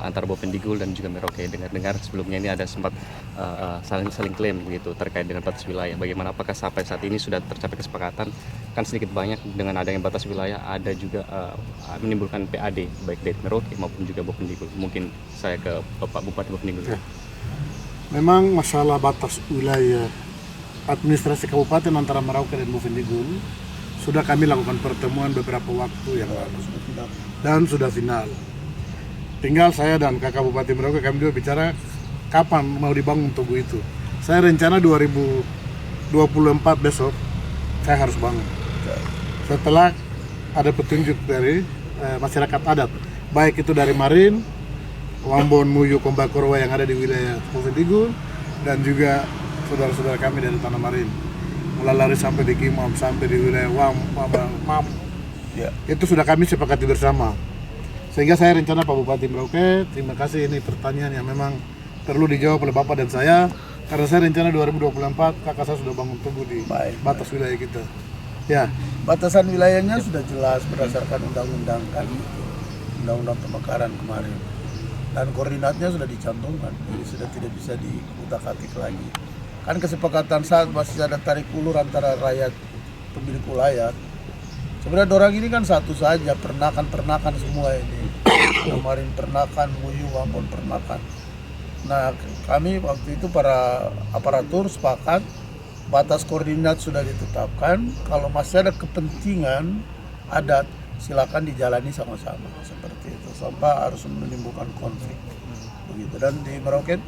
antara Bovendigul dan juga Merauke. Dengar sebelumnya ini ada sempat saling klaim begitu terkait dengan batas wilayah. Bagaimana, apakah sampai saat ini sudah tercapai kesepakatan? Kan sedikit banyak dengan adanya batas wilayah ada juga menimbulkan PAD baik dari Merauke maupun juga Bovendigul. Mungkin saya ke Bapak Bupati Bovendigul. Ya. Memang masalah batas wilayah administrasi kabupaten antara Merauke dan Bovendigul sudah kami lakukan pertemuan beberapa waktu yang lalu dan sudah final. Tinggal saya dan kakak Bupati Merauke kami juga bicara kapan mau dibangun tugu itu. Saya rencana 2024 besok saya harus bangun. Setelah ada petunjuk dari masyarakat adat, baik itu dari Marin, Wambon, Muyu, Kombakorwa yang ada di wilayah Bovendigul, dan juga saudara-saudara kami dari Tanah Marin, mulai lari sampai di Kimom, sampai di wilayah Mam. Ya, itu sudah kami sepakati bersama. Sehingga saya rencana Pak Bupati Merauke, terima kasih, ini pertanyaan yang memang perlu dijawab oleh Bapak dan saya, karena saya rencana 2024 kakak saya sudah bangun tubuh di batas wilayah kita. Ya, batasan wilayahnya sudah jelas berdasarkan undang-undang kan, undang-undang pemekaran kemarin, dan koordinatnya sudah dicantumkan, jadi sudah tidak bisa diutak-atik lagi. Kan kesepakatan saat masih ada tarik ulur antara rakyat pemilik wilayah. Sebenarnya orang ini kan satu saja, pernakan semua ini. Kemarin pernakan, Muyu, Wambon pernakan. Nah, kami waktu itu para aparatur sepakat batas koordinat sudah ditetapkan. Kalau masih ada kepentingan adat, silakan dijalani sama-sama seperti itu, sampai harus menimbulkan konflik. Begitu. Dan di Merauke,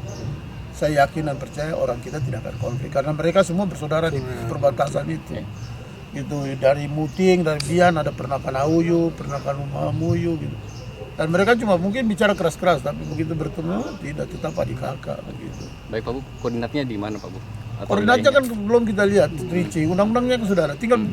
saya yakin dan percaya orang kita tidak akan konflik karena mereka semua bersaudara di perbatasan itu. Gitu, dari Muting, dari Bian ada pernakan Auyu, pernakan Muyu gitu. Dan mereka cuma mungkin bicara keras-keras, tapi begitu bertemu tidak, tetap adik kakak begitu. Baik Pak Bu, koordinatnya di mana Pak Bu? Koordinatnya kan belum kita lihat, rinci. Undang-undangnya kan sudah ada. Tinggal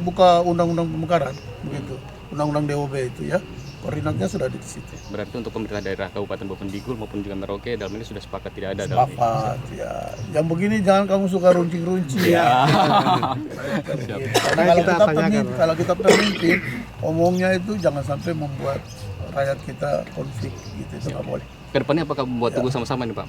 buka undang-undang pemekaran begitu. Undang-undang DOB itu ya. Koordinatnya sudah di situ. Berarti untuk pemerintah daerah Kabupaten Bovendigul maupun juga Merauke dalam ini sudah sepakat tidak ada dalam ini. Sepakat ya. Yang begini jangan kamu suka runcing-runcing ya. Karena kalau kita pemimpin, omongnya itu jangan sampai membuat rakyat kita konflik gitu, itu nggak boleh. Kedepannya apakah membuat tugu sama-sama nih Pak?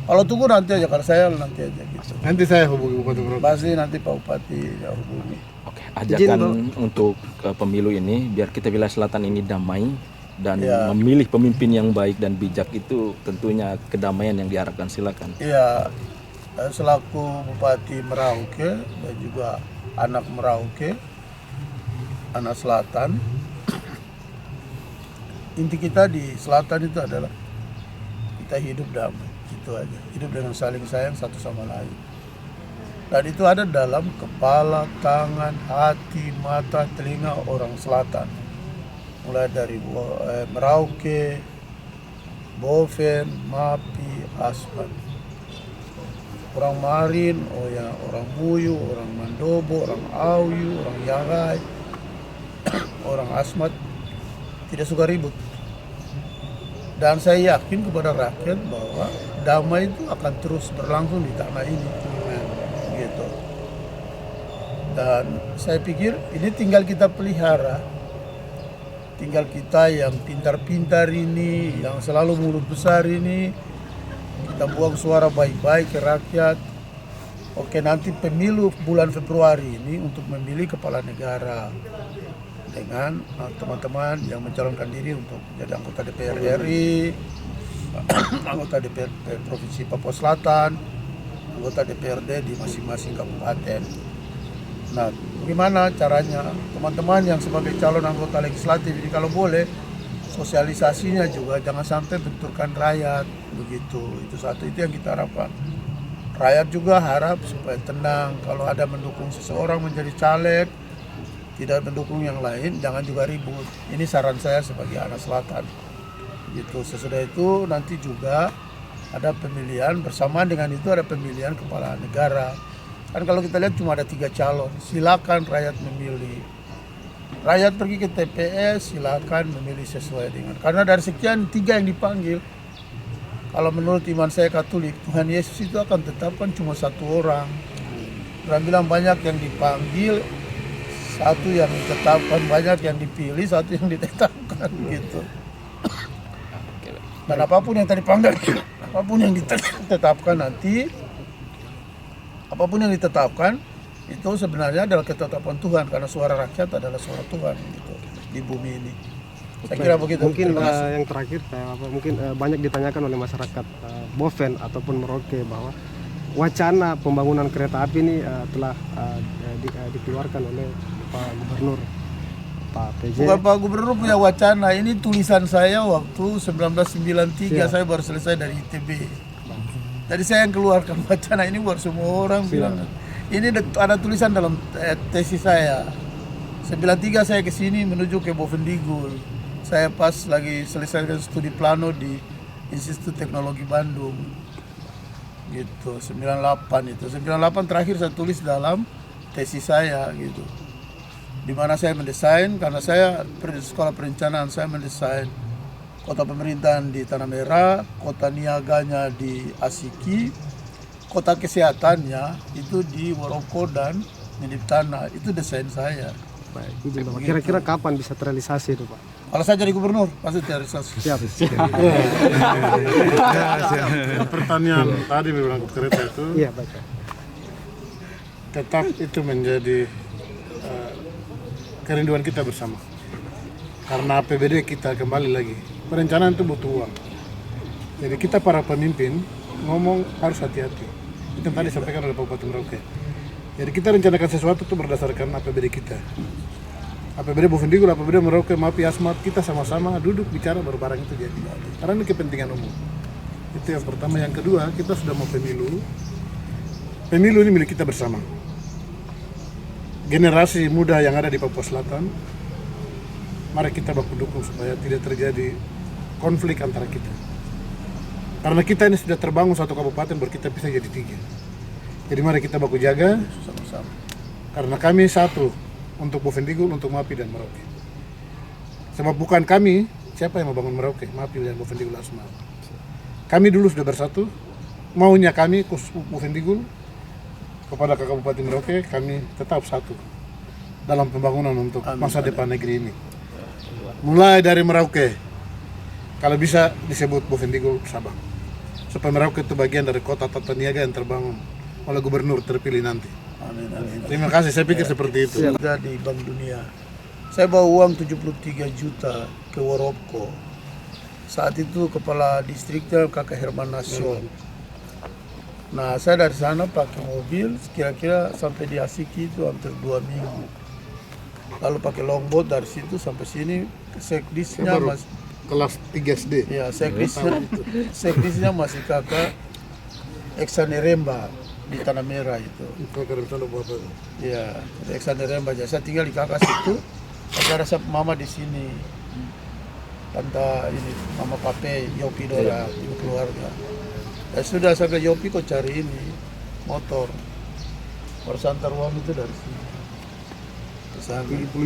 Kalau tugu nanti aja, karena saya nanti aja gitu. Nanti saya hubungi Bupati Merauke. Pasti nanti Pak Bupati ya hubungi. Oke, ajakan untuk pemilu ini biar kita wilayah selatan ini damai dan memilih pemimpin yang baik dan bijak, itu tentunya kedamaian yang diharapkan. Silakan. Iya, selaku Bupati Merauke dan juga anak Merauke, anak selatan, inti kita di selatan itu adalah kita hidup damai, itu aja, hidup dengan saling sayang satu sama lain. Dan itu ada dalam kepala, tangan, hati, mata, telinga orang selatan. Mulai dari Merauke, Boven, Mapi, Asmat. Orang Marin, orang Muyu, orang Mandobo, orang Auyu, orang Yagai, orang Asmat tidak suka ribut. Dan saya yakin kepada rakyat bahwa damai itu akan terus berlangsung di tanah ini. Gitu. Dan saya pikir ini tinggal kita pelihara, tinggal kita yang pintar-pintar ini, yang selalu mulut besar ini, kita buang suara baik-baik ke rakyat. Oke, nanti pemilu bulan Februari ini untuk memilih kepala negara dengan teman-teman yang mencalonkan diri untuk jadi anggota DPR RI, anggota DPRD Provinsi Papua Selatan, anggota DPRD di masing-masing kabupaten. Nah, bagaimana caranya teman-teman yang sebagai calon anggota legislatif ini, kalau boleh sosialisasinya juga jangan sampai benturkan rakyat begitu. Itu satu, itu yang kita harapkan. Rakyat juga harap supaya tenang, kalau ada mendukung seseorang menjadi caleg, tidak mendukung yang lain, jangan juga ribut. Ini saran saya sebagai anak selatan. Gitu. Sesudah itu nanti juga ada pemilihan, bersamaan dengan itu ada pemilihan kepala negara. Kan kalau kita lihat cuma ada 3 calon, silakan rakyat memilih. Rakyat pergi ke TPS, silakan memilih sesuai dengan. Karena dari sekian 3 yang dipanggil, kalau menurut iman saya Katolik, Tuhan Yesus itu akan tetapkan cuma 1 orang. Dan bilang banyak yang dipanggil, 1 yang ditetapkan, banyak yang dipilih, 1 yang ditetapkan gitu. Dan apapun yang tadi panggil, apapun yang ditetapkan nanti, apapun yang ditetapkan itu sebenarnya adalah ketetapan Tuhan, karena suara rakyat adalah suara Tuhan gitu, di bumi ini. Saya kira begitu. Mungkin yang terakhir, mungkin banyak ditanyakan oleh masyarakat Boven ataupun Merauke bahwa wacana pembangunan kereta api ini telah dikeluarkan oleh Pak Gubernur, Pak PJ. Bukan Pak Gubernur punya wacana, ini tulisan saya waktu 1993, saya baru selesai dari ITB. Jadi saya yang keluarkan wacana ini buat semua orang bilang. Ini ada tulisan dalam tesis saya. 93 saya ke sini menuju ke Bovendigul. Saya pas lagi selesaikan studi plano di Institut Teknologi Bandung. Gitu, 98 itu. 98 terakhir saya tulis dalam tesis saya gitu. Di mana saya mendesain, karena saya sekolah perencanaan, saya mendesain kota pemerintahan di Tanah Merah, kota niaganya di Asiki, kota kesehatannya itu di Woroko dan Nidip Tanah. Itu desain saya. Baik, izin Bapak. Kira-kira kapan bisa terrealisasi itu, Pak? Kalau saya jadi gubernur, pasti terrealisasi. Siap. Pertanyaan tadi berangkut kereta itu. Iya, baik. Tetap itu menjadi kerinduan kita bersama. Karena APBD kita kembali lagi. Perencanaan itu butuh uang. Jadi kita para pemimpin ngomong harus hati-hati. Itu yang tadi disampaikan oleh Pak Bupati Merauke. Jadi kita rencanakan sesuatu itu berdasarkan APBD kita. APBD Bovendigul, APBD Merauke, MAPI, Asmat, kita sama-sama duduk bicara baru barang itu jadi. Karena ini kepentingan umum. Itu yang pertama. Yang kedua, kita sudah mau pemilu. Pemilu ini milik kita bersama. Generasi muda yang ada di Papua Selatan, mari kita baku dukung supaya tidak terjadi konflik antara kita. Karena kita ini sudah terbangun satu kabupaten, baru kita bisa jadi 3. Jadi mari kita baku jaga sama-sama. Karena kami satu untuk Bovendigul, untuk MAPI dan Merauke. Sebab bukan kami, siapa yang mau bangun Merauke, MAPI dan Bovendigul Asmat. Kami dulu sudah bersatu, maunya kami Bovendigul kepada Kabupaten Merauke, kami tetap satu dalam pembangunan untuk masa depan negeri ini. Mulai dari Merauke, kalau bisa disebut Bovendigul Sabang. Supaya Merauke itu bagian dari kota tata niaga yang terbangun oleh gubernur terpilih nanti. Amin, amin. Terima kasih, saya pikir seperti itu. Sudah di Bank Dunia. Saya bawa uang 73 juta ke Woroko. Saat itu kepala distriknya Kakak Herman Nasyon. Nah, saya dari sana pakai mobil, kira-kira sampai di Asiki itu hampir 2 minggu. Lalu pakai longboat dari situ sampai sini, sekdisnya masih kelas 3 SD. Ya, sekdisnya masih Kakak Eksaneremba di Tanah Merah itu. Ya, Eksaneremba aja. Saya tinggal di kakak situ. Ada rasa mama di sini. Tante ini, mama Pape, Yopi Dora, ibu keluarga. Ya sudah, saya ke Yopi kok cari ini motor. Persantar uang itu dari sini.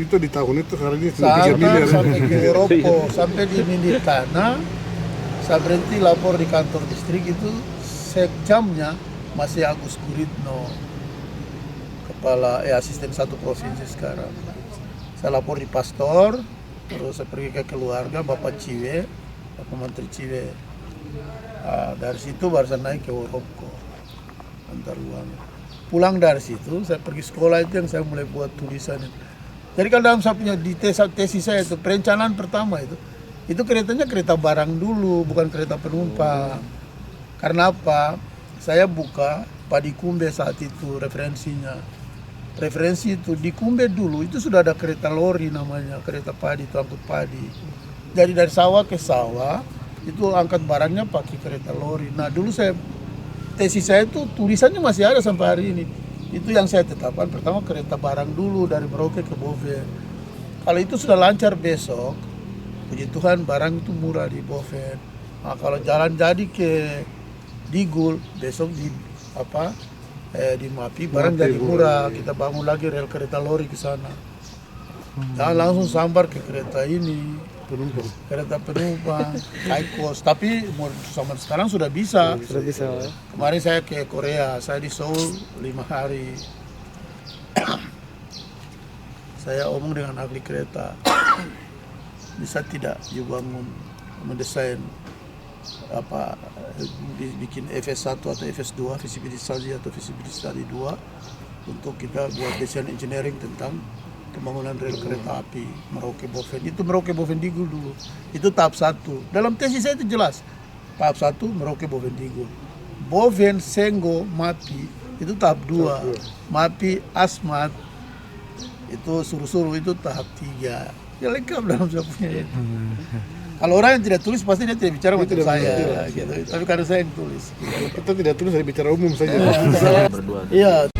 Itu di tahun itu hari ini sampai ke Woroko, sampai di Nidip Tanah. Saya berhenti lapor di kantor distrik itu, sekjamnya masih Agus Guritno, kepala asisten 1 provinsi sekarang. Saya lapor di Pastor, terus saya pergi ke keluarga Bapak Ciwe, Bapak Menteri Ciwe. Dari situ baru saya naik ke Woroko, antar uang. Pulang dari situ, saya pergi sekolah itu yang saya mulai buat tulisan. Jadi kalau dalam saya punya di tesis saya itu, perencanaan pertama itu keretanya kereta barang dulu, bukan kereta penumpang. Karena apa? Saya buka Padi Kumbe saat itu referensinya. Referensi itu di Kumbe dulu itu sudah ada kereta lori namanya, kereta padi itu angkut padi. Jadi dari sawah ke sawah itu angkat barangnya pakai kereta lori. Nah dulu tesis saya itu tulisannya masih ada sampai hari ini. Itu yang saya tetapkan pertama kereta barang dulu dari Merauke ke Boven. Kalau itu sudah lancar besok, puji Tuhan barang itu murah di Boven. Nah, kalau jalan jadi ke Digul besok di MAPI barang jadi murah, kita bangun lagi rel kereta lori ke sana. Jangan langsung sambar ke kereta ini, kereta penumpang, high cost. Tapi zaman sekarang sudah bisa. Kemarin saya ke Korea, saya di Seoul 5 hari. Saya omong dengan ahli kereta, bisa tidak dibangun, mendesain bikin FS1 atau FS2, visibility study atau visibility study 2 untuk kita buat desain engineering tentang pembangunan rel kereta api Merauke Boven. Itu Merauke Bovendigul dulu. Itu tahap 1. Dalam tesis saya itu jelas. Tahap 1 Merauke Bovendigul. Boven, Senggo, MAPI itu tahap 2. MAPI, Asmat itu suruh-suruh itu tahap 3. Ya lengkap dalam saya punya itu. Kalau orang yang tidak tulis pasti dia tidak bicara macam saya gitu. Tapi karena saya yang tulis. Kita tidak tulis, saya bicara umum saja. Iya.